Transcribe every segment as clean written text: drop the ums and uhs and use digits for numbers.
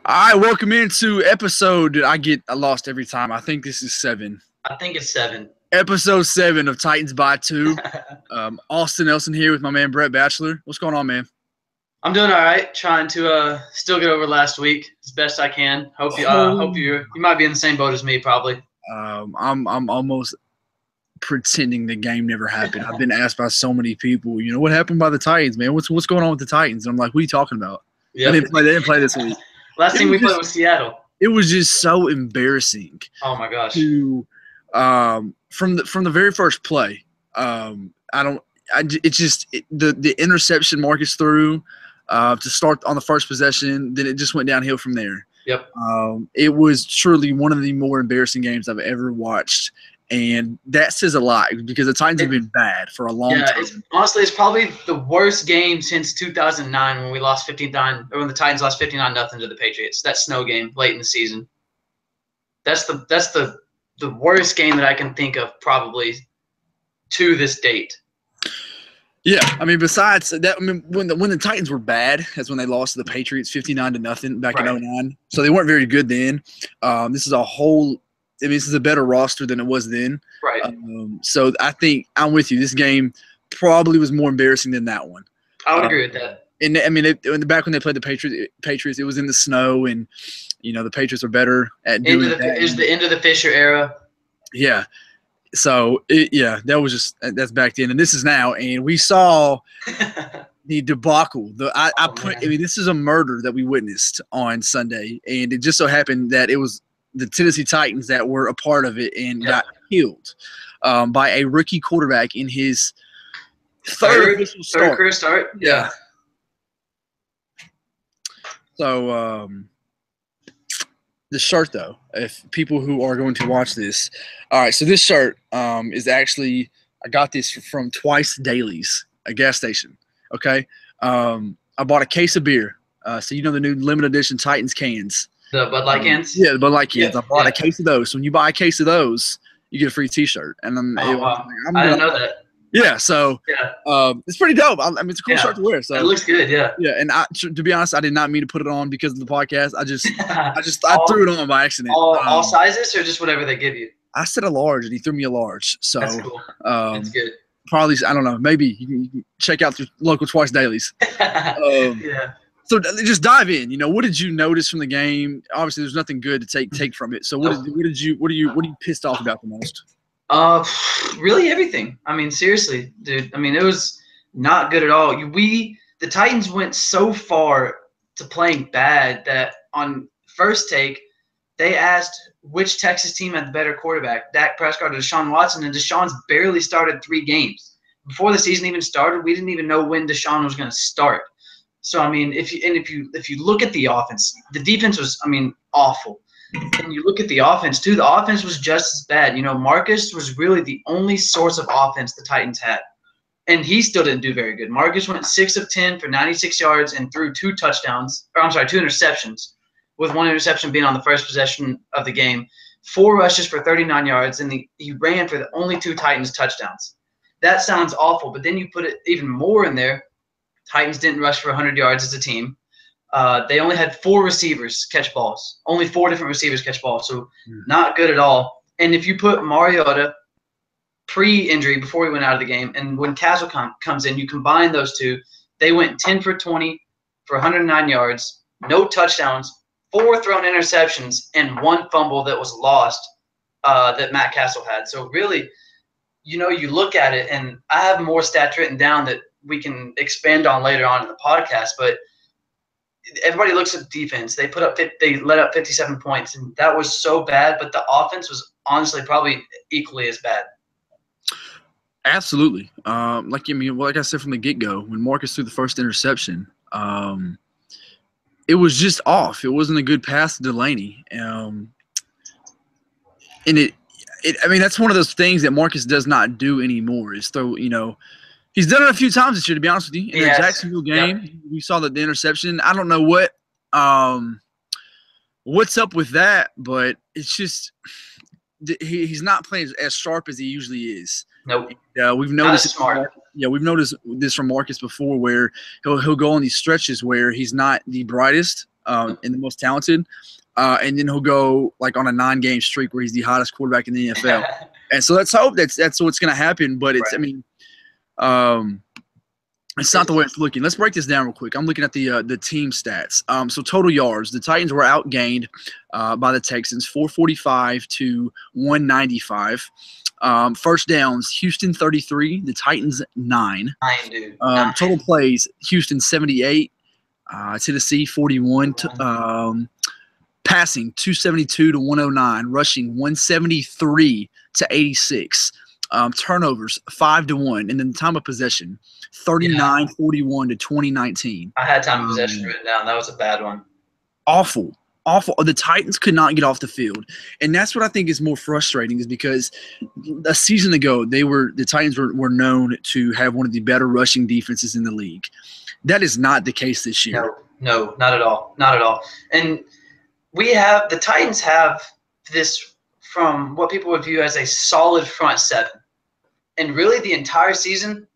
All right, welcome into episode. I lost every time. I think this is 7. I think it's 7. Episode 7 of Titans by 2. Austin Nelson here with my man Brett Batchelor. What's going on, man? I'm doing all right. Trying to still get over last week as best I can. Hope you might be in the same boat as me, probably. I'm almost pretending the game never happened. I've been asked by so many people, what happened by the Titans, man? What's going on with the Titans? And I'm like, what are you talking about? Yep. They didn't play this week. Last team we played was Seattle. It was just so embarrassing. Oh my gosh. From the very first play, the interception Marcus threw to start on the first possession, then it just went downhill from there. Yep. It was truly one of the more embarrassing games I've ever watched. And that says a lot because the Titans have been bad for a long time. Honestly, it's probably the worst game since 2009 when we lost 59, or when the Titans lost 59-0 to the Patriots. That snow game late in the season. That's the worst game that I can think of probably to this date. Yeah, I mean, besides that, when the Titans were bad, that's when they lost to the Patriots 59-0 back in 2009. So they weren't very good then. This is a better roster than it was then. Right. So I think I'm with you. This game probably was more embarrassing than that one. I would agree with that. And I mean, back when they played the Patriots, it was in the snow, and the Patriots are better at doing that. It was the end of the Fisher era. Yeah. So that's back then, and this is now, and we saw the debacle. This is a murder that we witnessed on Sunday, and it just so happened that it was the Tennessee Titans that were a part of it and got killed by a rookie quarterback in his third career start. Yeah. So the shirt, though, if people who are going to watch this, all right. So this shirt is actually, I got this from Twice Dailies, a gas station. Okay, I bought a case of beer. So the new limited edition Titans cans. The Bud Light cans? Yeah, the Bud Light cans. I bought a case of those. So when you buy a case of those, you get a free T-shirt. And I didn't know that. Yeah, so it's pretty dope. I mean, it's a cool shirt to wear. So it looks good, yeah. Yeah, and to be honest, I did not mean to put it on because of the podcast. I threw it on by accident. All sizes or just whatever they give you? I said a large, and he threw me a large. So that's cool. That's good. Probably, I don't know. Maybe you can check out the local Twice Dailies. Yeah. So just dive in. What did you notice from the game? Obviously, there's nothing good to take from it. So what are you pissed off about the most? Really everything. I mean, seriously, dude. I mean, it was not good at all. The Titans went so far to playing bad that on first take, they asked which Texas team had the better quarterback, Dak Prescott or Deshaun Watson, and Deshaun's barely started 3 games. Before the season even started, we didn't even know when Deshaun was going to start. So I mean, if you look at the offense, the defense was, awful. And you look at the offense too, the offense was just as bad. Marcus was really the only source of offense the Titans had, and he still didn't do very good. Marcus went 6 of 10 for 96 yards and threw 2 interceptions, with 1 interception being on the first possession of the game. 4 rushes for 39 yards, and he ran for the only 2 Titans touchdowns. That sounds awful, but then you put it even more in there. Titans didn't rush for 100 yards as a team. They only had 4 receivers catch balls. Only 4 different receivers catch balls, so not good at all. And if you put Mariota pre-injury before he went out of the game, and when Castle comes in, you combine those two, they went 10 for 20 for 109 yards, no touchdowns, 4 thrown interceptions, and 1 fumble that was lost that Matt Castle had. So really, you look at it, and I have more stats written down that we can expand on later on in the podcast, but everybody looks at defense. They let up 57 points, and that was so bad, but the offense was honestly probably equally as bad. Absolutely. Like I said from the get-go, when Marcus threw the first interception, it was just off. It wasn't a good pass to Delaney. And that's one of those things that Marcus does not do anymore is throw, he's done it a few times this year, to be honest with you. In the Jacksonville game, we saw the interception. I don't know what's up with that, but it's just he's not playing as sharp as he usually is. Nope. We've noticed smart. We've noticed this from Marcus before, where he'll go on these stretches where he's not the brightest, and the most talented. And then he'll go like on a 9-game streak where he's the hottest quarterback in the NFL. And so let's hope that's what's going to happen. But it's, right. I mean, it's not the way it's looking. Let's break this down real quick. I'm looking at the team stats. So total yards, the Titans were outgained by the Texans, 445 to 195. First downs, Houston 33, the Titans 9. 9, dude. 9. Total plays, Houston 78, Tennessee 41. Passing 272 to 109, rushing 173 to 86. Turnovers 5-1, and then time of possession 39-41 to 2019. I had time of possession written down. That was a bad one. Awful. The Titans could not get off the field, and that's what I think is more frustrating. Is because a season ago the Titans were known to have one of the better rushing defenses in the league. That is not the case this year. No, not at all. Not at all. And the Titans have this, from what people would view as a solid front seven. And really the entire season,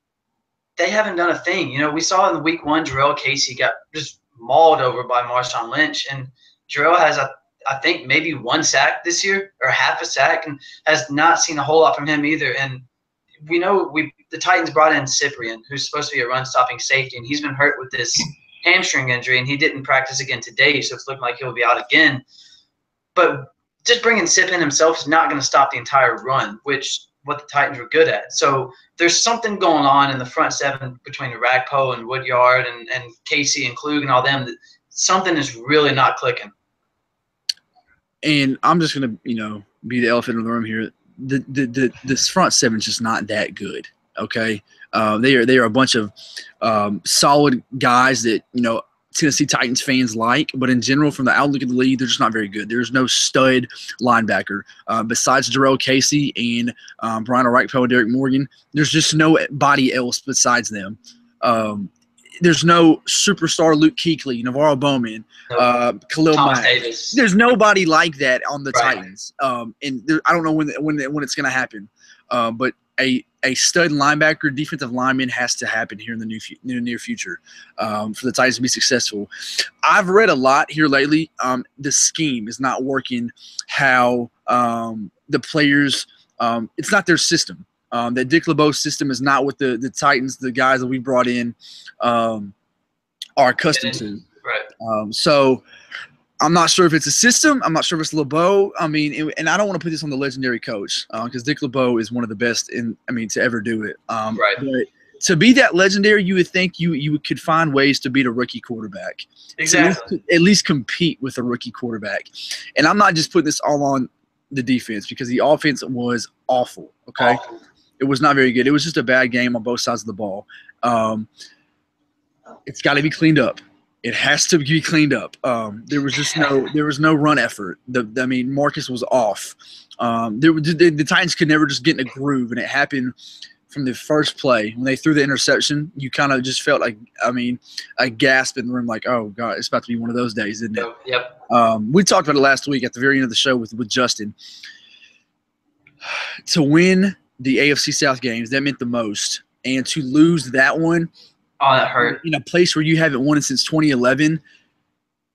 they haven't done a thing. You know, we saw in week 1, Jarrell Casey got just mauled over by Marshawn Lynch. And Jarrell has, I think, maybe 1 sack this year or half a sack, and has not seen a whole lot from him either. And we know the Titans brought in Cyprian, who's supposed to be a run-stopping safety, and he's been hurt with this hamstring injury, and he didn't practice again today, so it's looking like he'll be out again. But just bringing Sip in himself is not going to stop the entire run, which what the Titans were good at. So there's something going on in the front seven between Ragpo and Woodyard and Casey and Klug and all them, that something is really not clicking. And I'm just going to, be the elephant in the room here. This front seven is just not that good. Okay. They are a bunch of solid guys that, Tennessee Titans fans like, but in general, from the outlook of the league, they're just not very good. There's no stud linebacker. Besides Jarrell Casey and Brian Orakpo and Derek Morgan, there's just nobody else besides them. There's no superstar Luke Kuechly, Navarro Bowman, Khalil Mack. Davis. There's nobody like that on the Right. Titans. And I don't know when it's going to happen. But a stud linebacker, defensive lineman has to happen here in the near future for the Titans to be successful. I've read a lot here lately. The scheme is not working how the players it's not their system. That Dick LeBeau's system is not what the Titans, the guys that we brought in, are accustomed to. Right. So I'm not sure if it's a system. I'm not sure if it's LeBeau. I mean, and I don't want to put this on the legendary coach because Dick LeBeau is one of the best to ever do it. Right. But to be that legendary, you would think you could find ways to beat a rookie quarterback. Exactly. At least compete with a rookie quarterback. And I'm not just putting this all on the defense because the offense was awful. Okay. Awful. It was not very good. It was just a bad game on both sides of the ball. It's got to be cleaned up. It has to be cleaned up. There was no run effort. Marcus was off. The Titans could never just get in a groove, and it happened from the first play when they threw the interception. You kind of just felt like, a gasp in the room, like, oh God, it's about to be one of those days, isn't it? Yep. We talked about it last week at the very end of the show with Justin. To win the AFC South games, that meant the most, and to lose that one. Oh, that hurt. In a place where you haven't won it since 2011.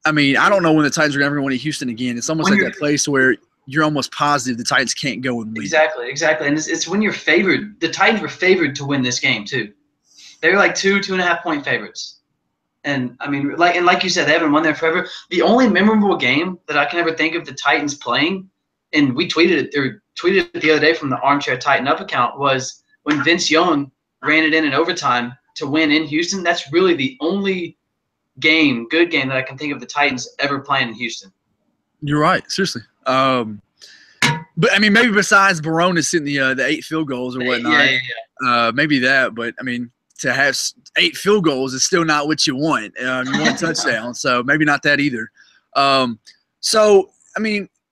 I don't know when the Titans are ever going to win in Houston again. It's almost like that place where you're almost positive the Titans can't go and win. Exactly. And it's when you're favored. The Titans were favored to win this game too. They were like 2.5 point favorites. And like you said, they haven't won there forever. The only memorable game that I can ever think of the Titans playing, and we tweeted it the other day from the Armchair Tighten Up account, was when Vince Young ran it in overtime to win in Houston. That's really the only good game that I can think of the Titans ever playing in Houston. You're right, seriously. But maybe besides Barone is hitting the 8 field goals or whatnot. Yeah. Maybe that, but to have 8 field goals is still not what you want. You want a touchdown, so maybe not that either.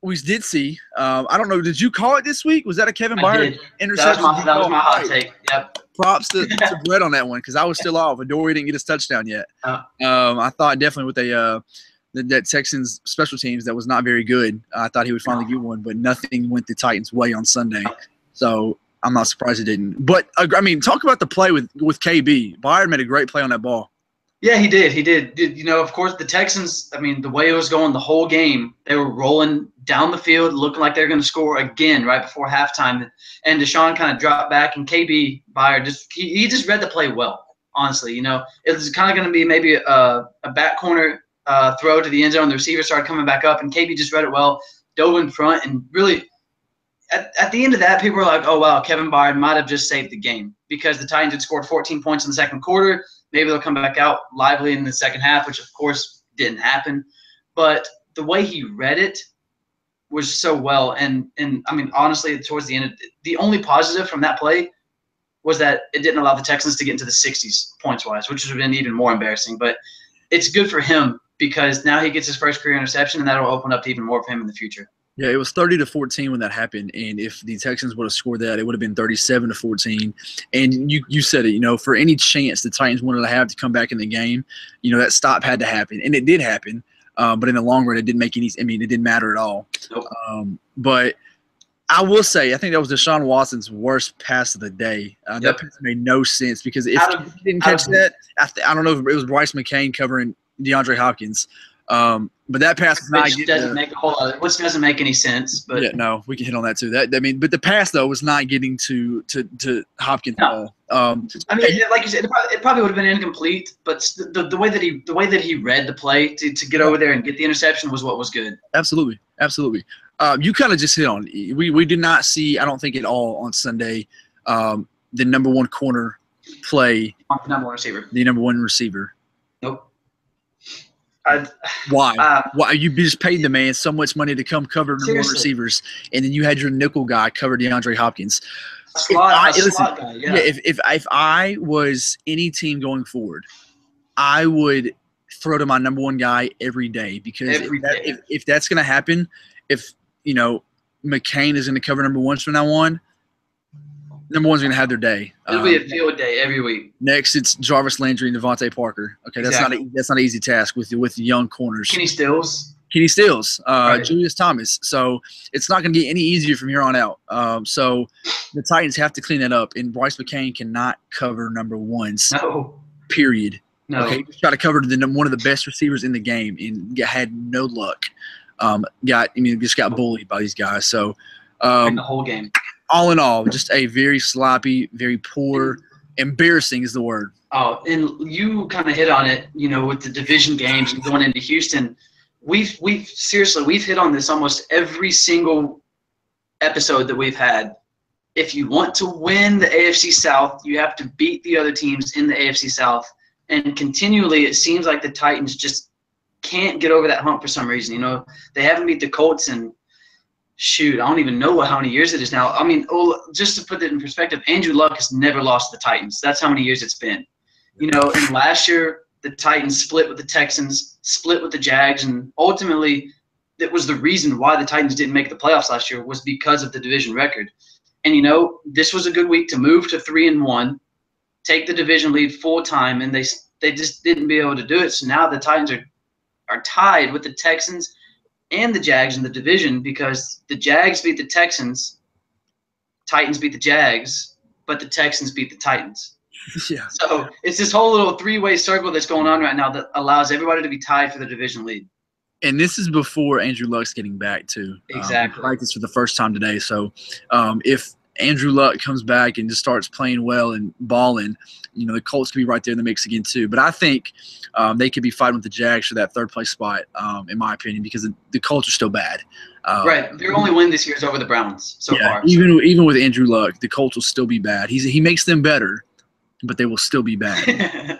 We did see. I don't know. Did you call it this week? Was that a Kevin Byard interception? That was my hot take. Yep. Props to Brett on that one because I was still off. Adoree didn't get his touchdown yet. I thought definitely with that Texans special teams that was not very good. I thought he would finally get one, but nothing went the Titans' way on Sunday. So I'm not surprised it didn't. But talk about the play with KB. Byard made a great play on that ball. Yeah, he did. He did. You know, of course, the Texans, I mean, the way it was going the whole game, they were rolling down the field, looking like they were going to score again right before halftime. And Deshaun kind of dropped back, and KB Byard he just read the play well, honestly. You know, it was kind of going to be maybe a back corner throw to the end zone. The receiver started coming back up, and KB just read it well, dove in front, and really at the end of that, people were like, oh, wow, Kevin Byard might have just saved the game because the Titans had scored 14 points in the second quarter. Maybe they'll come back out lively in the second half, which, of course, didn't happen. But the way he read it was so well. And I mean, honestly, towards the end, the only positive from that play was that it didn't allow the Texans to get into the 60s points-wise, which would have been even more embarrassing. But it's good for him because now he gets his first career interception, and that will open up to even more for him in the future. Yeah, it was 30-14 when that happened, and if the Texans would have scored that, it would have been 37-14. And you said it, you know, for any chance the Titans wanted to have to come back in the game, you know, that stop had to happen, and it did happen. But in the long run, it didn't make any. I mean, it didn't matter at all. Nope. But I will say, I think that was Deshaun Watson's worst pass of the day. That pass made no sense because if he didn't catch that, I don't know if it was Bryce McCain covering DeAndre Hopkins. But that pass was not which doesn't make any sense. But yeah, no, we can hit on that too. But the pass though was not getting to Hopkins at all. I mean, like you said, it probably would have been incomplete. But the way that he read the play to get over there and get the interception was what was good. Absolutely. You kind of just hit on. We did not see, I don't think at all on Sunday, the number one corner play. The number one receiver. The number one receiver. Nope. Why? Why you just paid the man so much money to come cover number one receivers, and then you had your nickel guy cover DeAndre Hopkins? Slot guy, yeah. If I was any team going forward, I would throw to my number one guy every day because if that's going to happen, if you know McCain is going to cover number ones from now on, number one's going to have their day. It'll be a field day every week. Next, it's Jarvis Landry and Devontae Parker. Okay, that's not an easy task with the young corners. Kenny Stills, right. Julius Thomas. So it's not going to get any easier from here on out. So the Titans have to clean that up, and Bryce McCain cannot cover number ones. No. Period. No. Okay, he tried to cover one of the best receivers in the game and had no luck. Just got bullied by these guys. So the whole game. All in all, just a very sloppy, very poor, embarrassing is the word. Oh, and you kind of hit on it, you know, with the division games and going into Houston. We've hit on this almost every single episode that we've had. If you want to win the AFC South, you have to beat the other teams in the AFC South. And continually, it seems like the Titans just can't get over that hump for some reason. You know, they haven't beat the Colts in – shoot, I don't even know how many years it is now. I mean, just to put it in perspective, Andrew Luck has never lost to the Titans. That's how many years it's been. You know, and last year the Titans split with the Texans, split with the Jags, and ultimately that was the reason why the Titans didn't make the playoffs last year was because of the division record. And, you know, this was a good week to move to 3-1, take the division lead full time, and they just didn't be able to do it. So now the Titans are tied with the Texans and the Jags in the division because the Jags beat the Texans, Titans beat the Jags, but the Texans beat the Titans. Yeah. So it's this whole little three-way circle that's going on right now that allows everybody to be tied for the division lead. And this is before Andrew Luck's getting back too. Exactly. Practice for the first time today. So if Andrew Luck comes back and just starts playing well and balling, you know, the Colts could be right there in the mix again too. But I think they could be fighting with the Jags for that third-place spot, in my opinion, because the Colts are still bad. Right. Their only win this year is over the Browns so far. Even with Andrew Luck, the Colts will still be bad. He makes them better, but they will still be bad.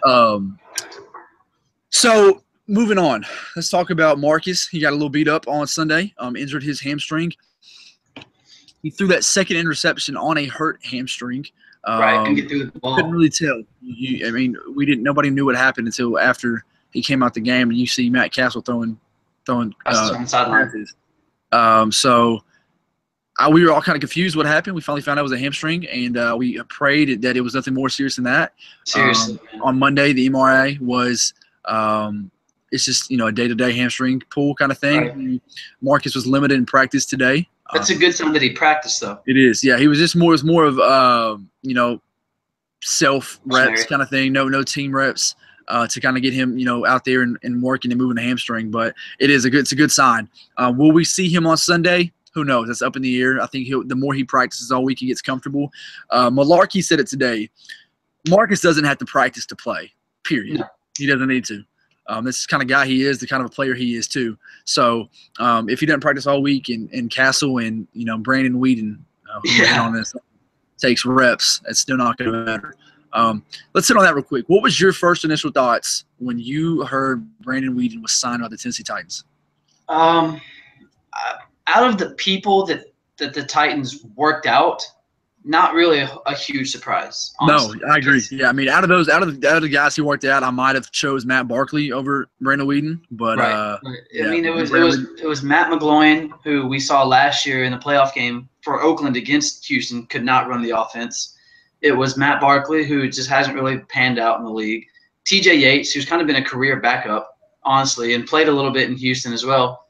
So moving on, let's talk about Marcus. He got a little beat up on Sunday, injured his hamstring. He threw that second interception on a hurt hamstring. Right, and get through the ball. Couldn't really tell. Nobody knew what happened until after he came out the game, and you see Matt Castle throwing passes. We were all kind of confused what happened. We finally found out it was a hamstring, and we prayed that it was nothing more serious than that. Seriously, on Monday, the MRI was it's just a day-to-day hamstring pull kind of thing. Right. Marcus was limited in practice today. That's a good sign that he practiced, though. It is, yeah. He was just more of self reps kind of thing. No team reps. to kind of get him, out there and working and moving the hamstring. But it's a good sign. Will we see him on Sunday? Who knows? That's up in the air. I think the more he practices all week, he gets comfortable. Malarkey said it today. Marcus doesn't have to practice to play, period. No. He doesn't need to. This is the kind of guy he is, the kind of a player he is too. So if he doesn't practice all week and Castle and, Brandon Weeden on this takes reps, it's still not going to matter. Let's hit on that real quick. What was your first initial thoughts when you heard Brandon Weeden was signed by the Tennessee Titans? Out of the people that the Titans worked out, not really a huge surprise. Honestly. No, I agree. Yeah, I mean, out of the guys he worked out, I might have chose Matt Barkley over Brandon Weeden, but right. I mean, it was Matt McGloin, who we saw last year in the playoff game for Oakland against Houston, could not run the offense. It was Matt Barkley, who just hasn't really panned out in the league. TJ Yates, who's kind of been a career backup, honestly, and played a little bit in Houston as well.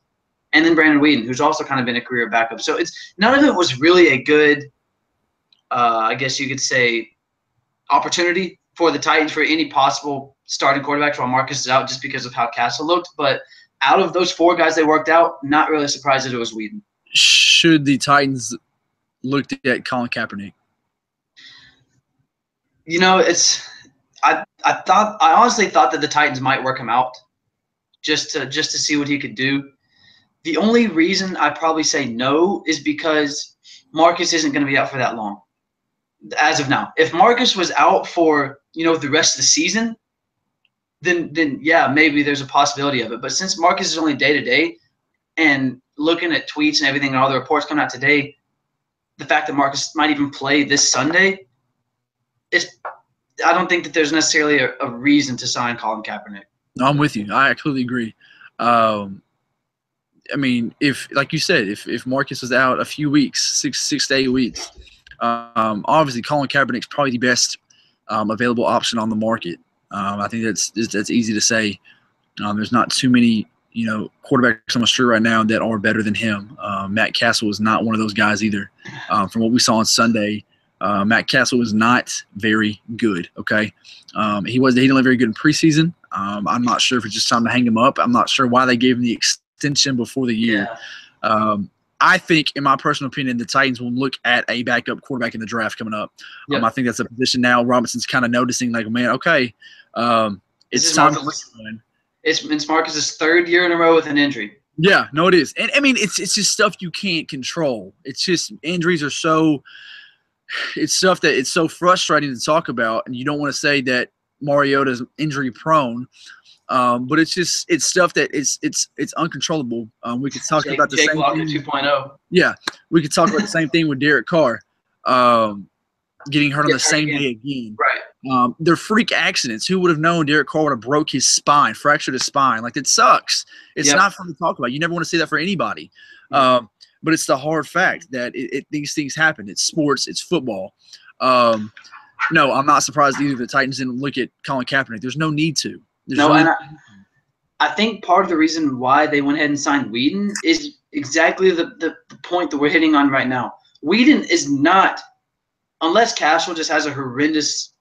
And then Brandon Weeden, who's also kind of been a career backup. So none of it was really a good, I guess you could say, opportunity for the Titans for any possible starting quarterback while Marcus is out, just because of how Castle looked. But out of those 4 guys they worked out, not really surprised that it was Weeden. Should the Titans look at Colin Kaepernick? I honestly thought that the Titans might work him out just to see what he could do. The only reason I probably say no is because Marcus isn't going to be out for that long, as of now. If Marcus was out for the rest of the season, then yeah, maybe there's a possibility of it. But since Marcus is only day to day, and looking at tweets and everything and all the reports coming out today, the fact that Marcus might even play this Sunday I don't think that there's necessarily a reason to sign Colin Kaepernick. No, I'm with you. I completely agree. I mean, if, like you said, if Marcus was out a few weeks, 6 to 8 weeks, obviously Colin Kaepernick's probably the best available option on the market. I think that's easy to say. There's not too many, quarterbacks on the street right now that are better than him. Matt Castle is not one of those guys either. From what we saw on Sunday, Matt Castle was not very good. Okay, he didn't look very good in preseason. I'm not sure if it's just time to hang him up. I'm not sure why they gave him the extension before the year. Yeah. I think, in my personal opinion, the Titans will look at a backup quarterback in the draft coming up. Yep. I think that's a position now Robinson's kind of noticing, like, man, okay, it's time to look at one. It's Marcus's 3rd year in a row with an injury. Yeah, no, it is. And, I mean, it's just stuff you can't control. It's just injuries are so – it's stuff that it's so frustrating to talk about, and you don't want to say that Mariota's injury prone, but it's stuff that it's uncontrollable. We could talk about the same thing. 2.0. Yeah, we could talk about the same thing with Derek Carr getting hurt on the same day again. Right. They're freak accidents. Who would have known Derek Carr would have broke his spine, fractured his spine? Like, it sucks. It's not fun to talk about. You never want to say that for anybody. But it's the hard fact that these things happen. It's sports. It's football. No, I'm not surprised either the Titans didn't look at Colin Kaepernick. There's no need to. I think part of the reason why they went ahead and signed Weeden is exactly the point that we're hitting on right now. Weeden is not, unless Castle just has a horrendous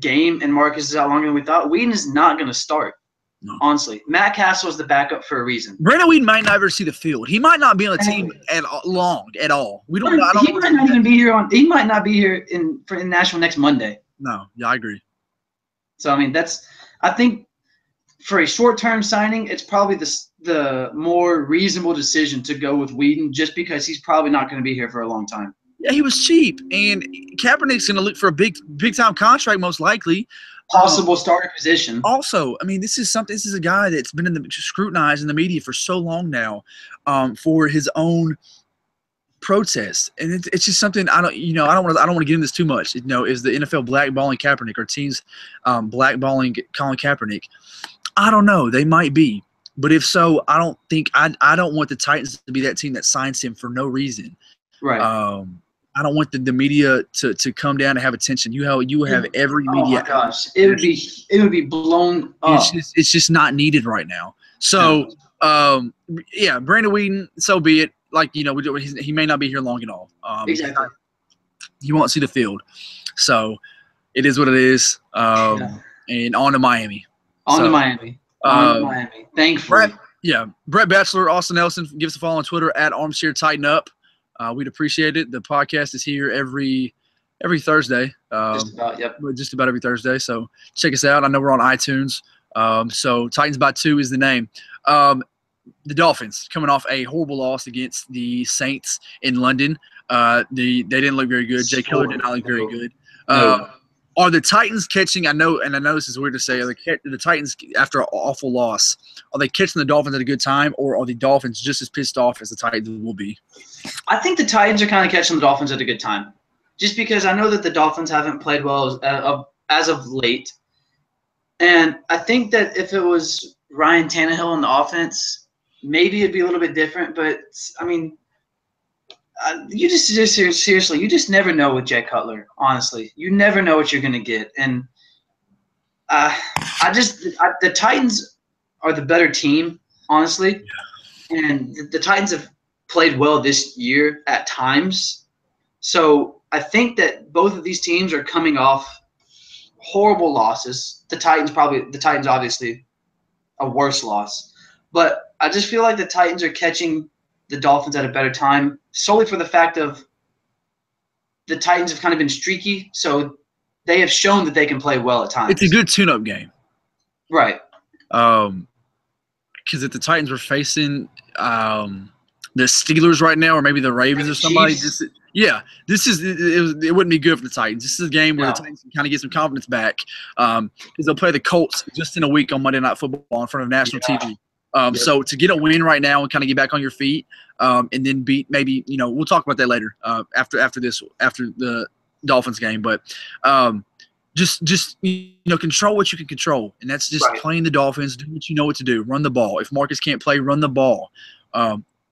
game and Marcus is out longer than we thought, Weeden is not going to start. No. Honestly, Matt Castle is the backup for a reason. Brandon Weeden might never see the field. He might not be on the team at all. We don't. He might not even be here He might not be here for Nashville next Monday. No, yeah, I agree. So I mean, I think for a short-term signing, it's probably the more reasonable decision to go with Weeden, just because he's probably not going to be here for a long time. Yeah, he was cheap, and Kaepernick's going to look for a big-time contract most likely. Possible starter position. Also, I mean, this is a guy that's been scrutinized in the media for so long now, for his own protest, and it's just something I don't want to get into this too much. Is the NFL blackballing Kaepernick, or teams blackballing Colin Kaepernick? I don't know. They might be, but if so, I don't want the Titans to be that team that signs him for no reason. Right. I don't want the media to come down and have attention. You have every media. Oh my gosh, it would be blown up. It's just not needed right now. So, yeah, Brandon Weeden, so be it. Like, he may not be here long at all. Exactly. He won't see the field. So, it is what it is. And on to Miami. On to Miami. On to Miami. Thankfully. Brett Batchelor, Austin Nelson, give us a follow on Twitter at Armchair Tighten Up. We'd appreciate it. The podcast is here every Thursday. Just about every Thursday. So check us out. I know we're on iTunes. So Titans by 2 is the name. The Dolphins coming off a horrible loss against the Saints in London. They didn't look very good. Jay Cutler did not look very good. Are the Titans catching? I know this is weird to say. Are the Titans, after an awful loss, are they catching the Dolphins at a good time, or are the Dolphins just as pissed off as the Titans will be? I think the Titans are kind of catching the Dolphins at a good time, just because I know that the Dolphins haven't played well as of late, and I think that if it was Ryan Tannehill in the offense, maybe it'd be a little bit different. But I mean, you just seriously, you just never know with Jay Cutler. Honestly, you never know what you're gonna get, and the Titans are the better team, honestly, and the Titans have played well this year at times. So I think that both of these teams are coming off horrible losses. The Titans obviously a worse loss, but I just feel like the Titans are catching the Dolphins at a better time, solely for the fact of the Titans have kind of been streaky, so they have shown that they can play well at times. It's a good tune-up game. Right. Because if the Titans were facing the Steelers right now, or maybe the Ravens or somebody, it wouldn't be good for the Titans. This is a game where the Titans can kind of get some confidence back, because they'll play the Colts just in a week on Monday Night Football in front of national TV. So to get a win right now and kind of get back on your feet, and then beat maybe, we'll talk about that later after the Dolphins game. But just control what you can control, and that's just playing the Dolphins. Do what you know what to do. Run the ball. If Marcus can't play, run the ball.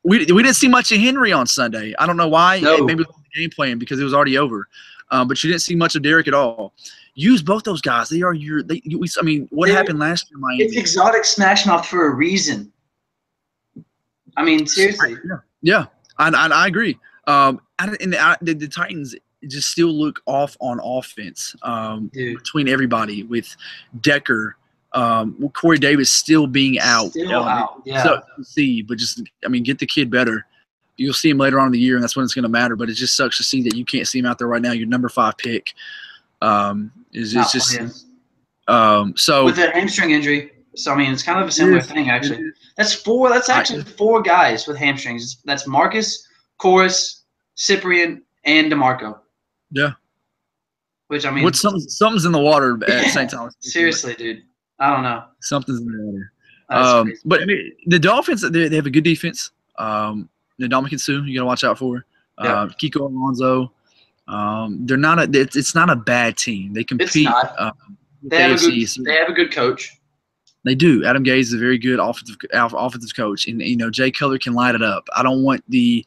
We didn't see much of Henry on Sunday. I don't know why. No. Maybe it was the game plan because it was already over. But you didn't see much of Derek at all. Use both those guys. What happened last year in Miami? It's exotic smash mouth for a reason. I mean, seriously. Yeah. I agree. The Titans just still look off on offense between everybody, with Decker, Corey Davis still being out. So see, but get the kid better. You'll see him later on in the year, and that's when it's going to matter. But it just sucks to see that you can't see him out there right now. Your number 5 pick so with a hamstring injury. So it's kind of a similar thing actually. That's actually 4 guys with hamstrings. That's Marcus, Chorus, Cyprian, and DeMarco. Yeah. Which something's in the water at St. Thomas. Seriously, dude. I don't know. Something's in the water. But the Dolphins, they have a good defense. Ndamukong Suh, you got to watch out for. Kiko Alonso. It's not a bad team. They compete. It's not. They have a good coach. They do. Adam Gase is a very good offensive coach, and Jay Cutler can light it up. I don't want the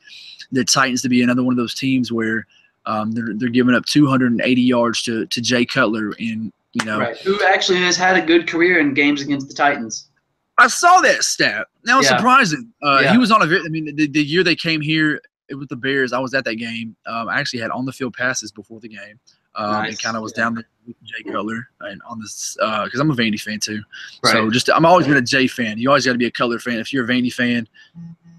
Titans to be another one of those teams where they're giving up 280 yards to Jay Cutler, and who actually has had a good career in games against the Titans. I saw that stat. That was surprising. He was on the year they came here with the Bears, I was at that game. I actually had on-the-field passes before the game. And kind of was down there with Jay Cutler and on this because I'm a Vandy fan too. Right. So I'm always been a Jay fan. You always got to be a Cutler fan. If you're a Vandy fan,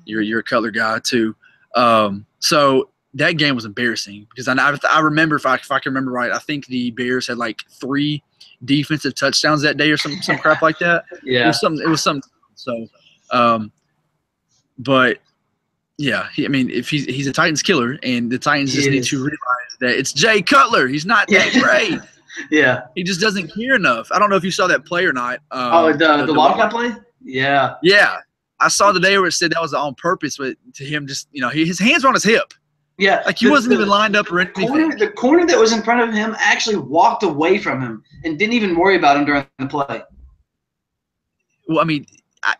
you're a Cutler guy too. So that game was embarrassing because I remember, if I can remember right, I think the Bears had like 3 defensive touchdowns that day or some crap like that. Yeah. It was something. So, but yeah, if he's a Titans killer, and the Titans just need to realize that it's Jay Cutler. He's not that great. Yeah. He just doesn't care enough. I don't know if you saw that play or not. The Wildcat play? Yeah. Yeah. I saw the day where it said that was on purpose, but to him just, his hands were on his hip. Yeah. Like he wasn't even lined up or anything. The corner that was in front of him actually walked away from him and didn't even worry about him during the play. Well,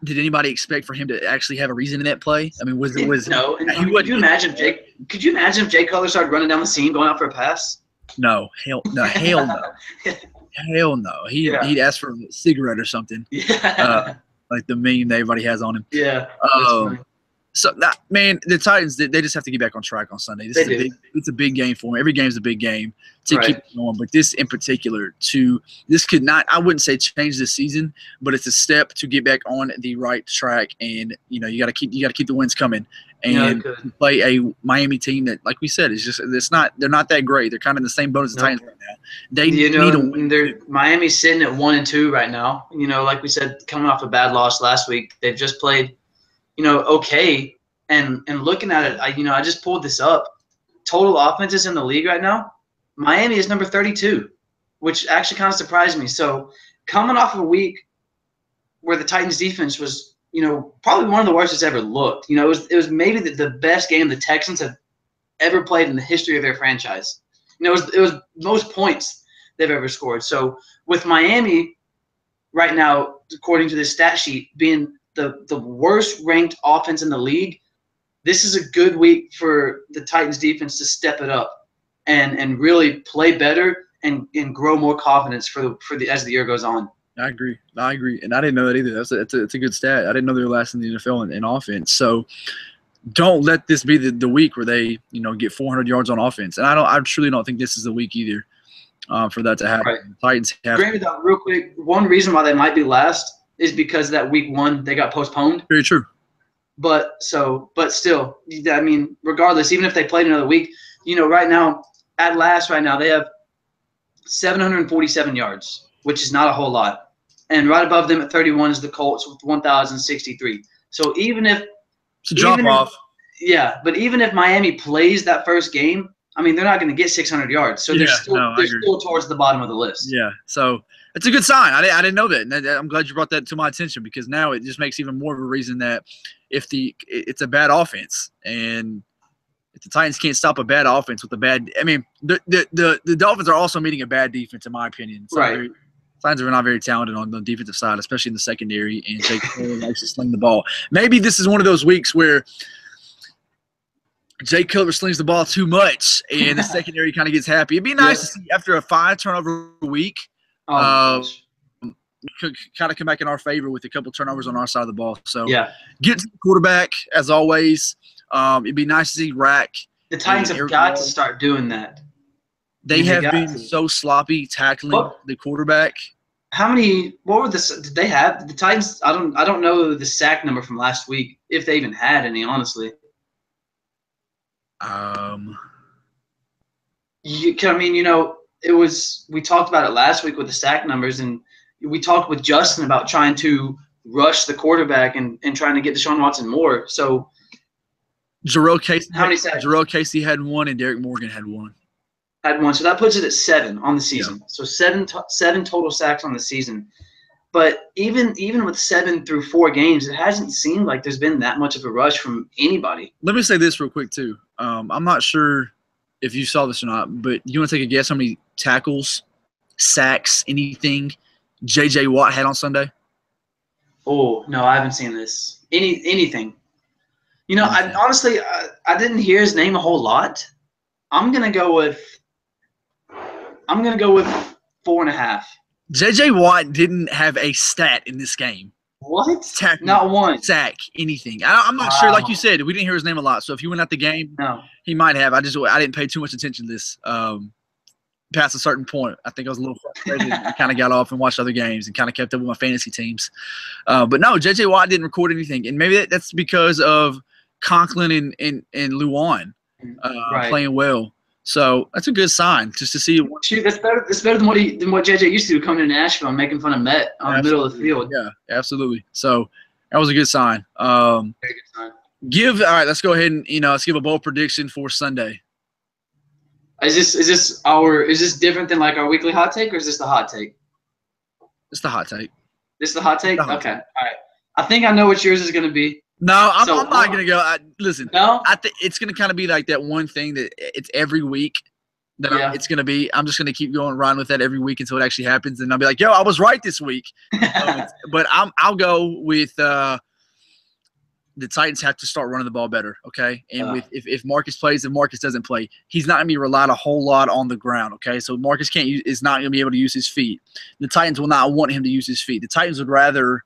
did anybody expect for him to actually have a reason in that play? Was no? Could you imagine if Jay Cutler started running down the seam, going out for a pass? No, hell no, hell no. He'd ask for a cigarette or something. Yeah. Like the meme that everybody has on him. Yeah. So, man, the Titans, they just have to get back on track on Sunday. It's a big game for them. Every game is a big game to keep going. But this in particular, this could not, I wouldn't say change the season, but it's a step to get back on the right track. And, you got to keep the wins coming. And play a Miami team that, like we said, they're not that great. They're kind of in the same boat as the Titans right now. They need a win. Miami's sitting at 1-2 right now. Like we said, coming off a bad loss last week, they've just played okay. And looking at it, I just pulled this up. Total offenses in the league right now, Miami is number 32, which actually kind of surprised me. So coming off of a week where the Titans defense was, probably one of the worst it's ever looked. It was maybe the best game the Texans have ever played in the history of their franchise. It was most points they've ever scored. So with Miami right now, according to this stat sheet, being the worst ranked offense in the league, this is a good week for the Titans defense to step it up and really play better and grow more confidence as the year goes on. I agree, and I didn't know that either. That's a good stat. I didn't know they were last in the NFL in offense. So don't let this be the week where they get 400 yards on offense. And I truly don't think this is the week either for that to happen. Right. Titans have. Granted, though, real quick, one reason why they might be last is because that week 1 they got postponed. Very true. But still, I mean, regardless, even if they played another week, right now they have 747 yards, which is not a whole lot. And right above them at 31 is the Colts with 1,063. So even if it's a drop off. But even if Miami plays that first game, I mean, they're not going to get 600 yards. So they're still towards the bottom of the list. Yeah. So it's a good sign. I didn't know that. And I'm glad you brought that to my attention because now it just makes even more of a reason that it's a bad offense and if the Titans can't stop a bad offense with a bad – I mean, the Dolphins are also meeting a bad defense in my opinion. Right. Titans are not very talented on the defensive side, especially in the secondary, and Jake likes to sling the ball. Maybe this is one of those weeks where Jake Cutler slings the ball too much, and the secondary kind of gets happy. It'd be nice to see after a 5-turnover week, kind of come back in our favor with a couple turnovers on our side of the ball. So get to the quarterback as always. It'd be nice to see Rack. The Titans have got to start doing that. They have been so sloppy tackling the quarterback. What did they have? The Titans, I don't know the sack number from last week, if they even had any, honestly. We talked about it last week with the sack numbers, and we talked with Justin about trying to rush the quarterback and trying to get Deshaun Watson more. So Jarrell Casey, how many sacks? Jarrell Casey had 1 and Derek Morgan had 1. So that puts it at 7 on the season. Yeah. So 7 total sacks on the season. But even with 7 through 4 games, it hasn't seemed like there's been that much of a rush from anybody. Let me say this real quick too. I'm not sure if you saw this or not, but you want to take a guess how many tackles, sacks, anything J.J. Watt had on Sunday? Oh, no, I haven't seen this. Anything. I honestly didn't hear his name a whole lot. I'm gonna go with 4.5. J.J. Watt didn't have a stat in this game. What? Not one. Sack, anything. I'm not sure. Like you said, we didn't hear his name a lot. So if he went out the game, he might have. I didn't pay too much attention to this past a certain point. I think I was a little frustrated and kind of got off and watched other games and kind of kept up with my fantasy teams. But no, J.J. Watt didn't record anything. And maybe that's because of Conklin and Luan playing well. So that's a good sign just to see. Shoot, that's better than what JJ used to do coming to Nashville and making fun of Met on the middle of the field. Yeah, absolutely. So that was a good sign. Very good sign. All right, let's go ahead and let's give a bold prediction for Sunday. Is this different than like our weekly hot take, or is this the hot take? It's the hot take. This is the hot take? Okay. All right. I think I know what yours is going to be. No, I'm not going to go. Listen, no? I think it's going to kind of be like that one thing that it's every week that it's going to be. I'm just going to keep going around with that every week until it actually happens. And I'll be like, yo, I was right this week. But I'll go with the Titans have to start running the ball better, okay? And if Marcus plays and Marcus doesn't play, he's not going to be relied a whole lot on the ground, okay? So Marcus is not going to be able to use his feet. The Titans will not want him to use his feet. The Titans would rather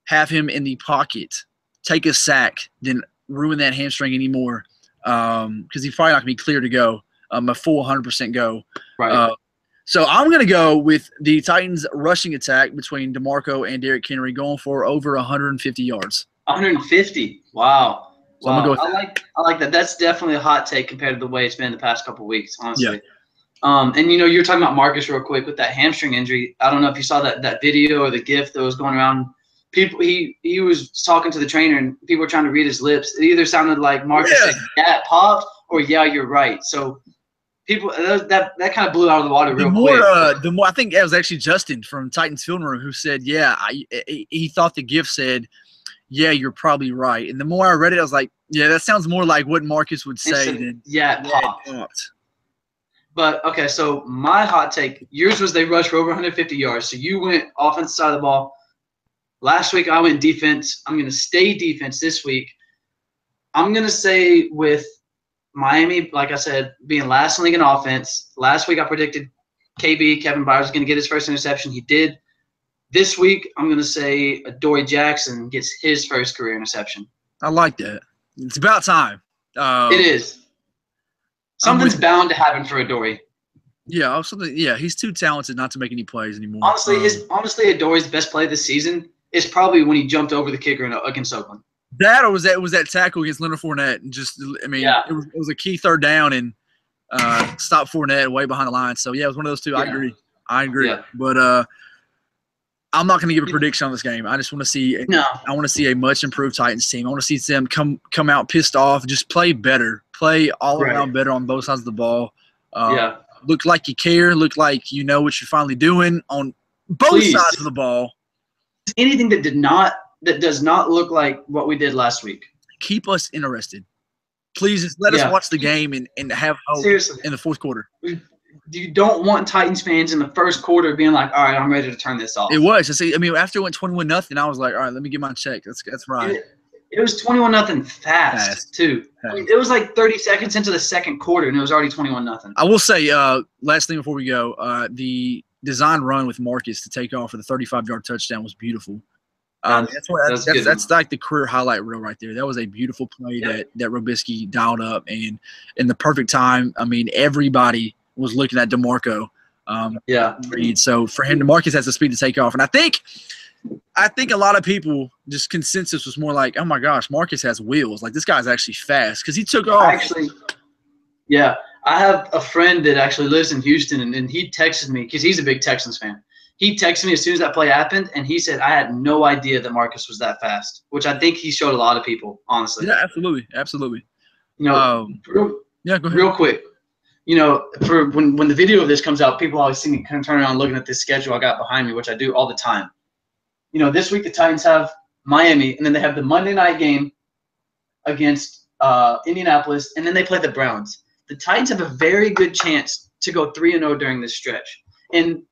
have him in the pocket, take a sack, than ruin that hamstring anymore because he's probably not going to be clear to go, a full 100% go. Right. So I'm going to go with the Titans rushing attack between DeMarco and Derrick Henry going for over 150 yards. 150. Wow. So I'm gonna go with I like that. That's definitely a hot take compared to the way it's been the past couple of weeks, honestly. Yeah. And you know, you were talking about Marcus real quick with that hamstring injury. I don't know if you saw that video or the GIF that was going around. People, he was talking to the trainer, and people were trying to read his lips. It either sounded like Marcus said, "Yeah, it popped," or "Yeah, you're right." So people, that kind of blew out of the water real quick. The more I think it was actually Justin from Titans Film Room who said, "Yeah, he thought the GIF said." Yeah, you're probably right. And the more I read it, I was like, yeah, that sounds more like what Marcus would say than it popped. But, okay, so my hot take, yours was they rushed for over 150 yards. So you went offensive side of the ball. Last week I went defense. I'm going to stay defense this week. I'm going to say with Miami, like I said, being last in the league in offense, last week I predicted Kevin Byers was going to get his first interception. He did. This week, I'm going to say Adoree Jackson gets his first career interception. I like that. It's about time. It is. Something's bound to happen for Adoree. Yeah, he's too talented not to make any plays anymore. Honestly, Adoree's best play this season is probably when he jumped over the kicker against Oakland. That or was that tackle against Leonard Fournette? And just, I mean, it was a key third down and stopped Fournette way behind the line. So, yeah, it was one of those two. Yeah. I agree. Yeah. But I'm not going to give a prediction on this game. I just want to see. I want to see a much improved Titans team. I want to see them come out pissed off, just play better, play all around better on both sides of the ball. Look like you care. Look like you know what you're finally doing on both sides of the ball. Anything that does not look like what we did last week. Keep us interested. Please just let us watch the game and have hope in the fourth quarter. You don't want Titans fans in the first quarter being like, all right, I'm ready to turn this off. It was. I mean, after it went 21-0, I was like, all right, let me get my check. That's right. It was 21-0 fast too. I mean, it was like 30 seconds into the second quarter, and it was already 21-0. I will say, last thing before we go, the design run with Marcus to take off for the 35-yard touchdown was beautiful. That's like the career highlight reel right there. That was a beautiful play that Robisky dialed up, and in the perfect time. I mean, everybody was looking at DeMarco. So for him, DeMarcus has the speed to take off. And I think a lot of people, just consensus was more like, oh my gosh, Marcus has wheels. Like, this guy's actually fast because he took off. Actually, I have a friend that actually lives in Houston, and he texted me because he's a big Texans fan. He texted me as soon as that play happened, and he said, I had no idea that Marcus was that fast, which I think he showed a lot of people, honestly. Yeah, absolutely. You know, go ahead. Real quick. You know, for when the video of this comes out, people always see me kind of turn around looking at this schedule I got behind me, which I do all the time. You know, this week the Titans have Miami, and then they have the Monday night game against Indianapolis, and then they play the Browns. The Titans have a very good chance to go 3-0 during this stretch. And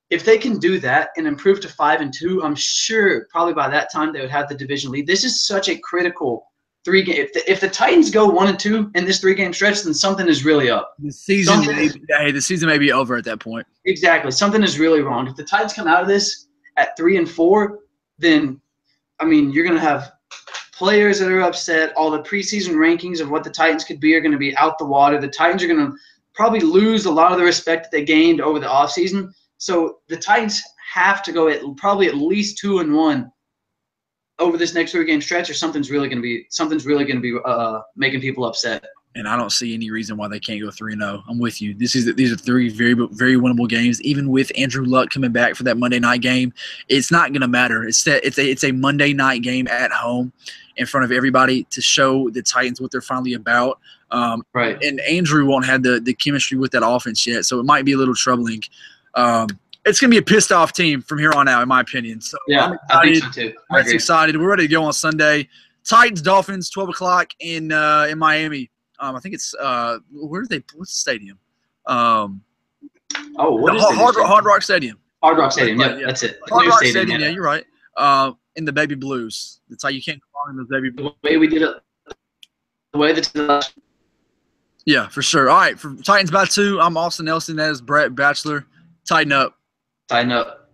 if they can do that and improve to 5-2, I'm sure probably by that time they would have the division lead. This is such a critical 3 game. If the Titans go 1-2 in this 3-game stretch, then something is really up. The season may be over at that point. Exactly. Something is really wrong. If the Titans come out of this at 3-4, then I mean you're gonna have players that are upset. All the preseason rankings of what the Titans could be are gonna be out the water. The Titans are gonna probably lose a lot of the respect that they gained over the offseason. So the Titans have to go probably at least 2-1 over this next 3-game stretch, or something's really going to be making people upset. And I don't see any reason why they can't go 3-0. I'm with you. These are 3 very, very winnable games. Even with Andrew Luck coming back for that Monday night game, it's not going to matter. It's a Monday night game at home in front of everybody to show the Titans what they're finally about. Right. And Andrew won't have the chemistry with that offense yet, so it might be a little troubling. It's going to be a pissed-off team from here on out, in my opinion. So yeah, I think so too. I'm excited. We're ready to go on Sunday. Titans, Dolphins, 12 o'clock in Miami. I think it's what's the stadium? What is it? Hard Rock Stadium. Hard Rock Stadium. Yeah, that's it. Hard Rock Stadium. Yeah, you're right. In the baby blues. That's how you can't call them the baby blues. The way we did it. The way that. Yeah, for sure. All right, for Titans by 2, I'm Austin Nelson. That is Brett Batchelor. Tighten up. Tighten up.